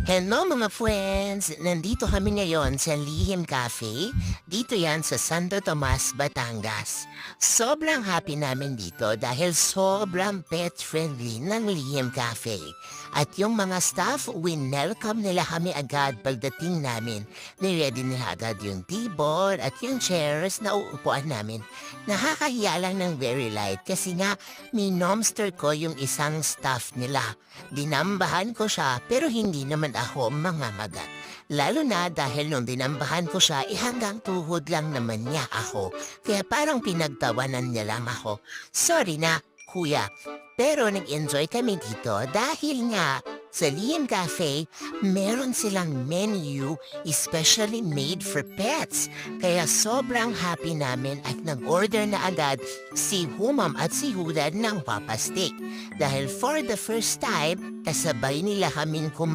Hello mga friends! Nandito kami ngayon sa Lihim Cafe. Dito yan sa Santo Tomas, Batangas. Sobrang happy namin dito dahil sobrang pet-friendly ng Lihim Cafe. At yung mga staff, welcome nila kami agad pagdating namin. Niready nila agad yung table at yung chairs na uupuan namin. Nakakahiya lang ng very light kasi nga minomster ko yung isang staff nila. Dinambahan ko siya pero hindi naman ako mangamagat. Lalo na dahil nung dinambahan ko siya, hanggang tuhod lang naman niya ako. Kaya parang pinagtawanan niya lang ako. Sorry na, kuya. Pero nag-enjoy kami dito dahil nga sa Lihim Cafe, meron silang menu especially made for pets. Kaya sobrang happy namin at nag-order na agad si Humam at si Hudad ng Papa Steak. Dahil for the first time, kasabay nila kaming kumain.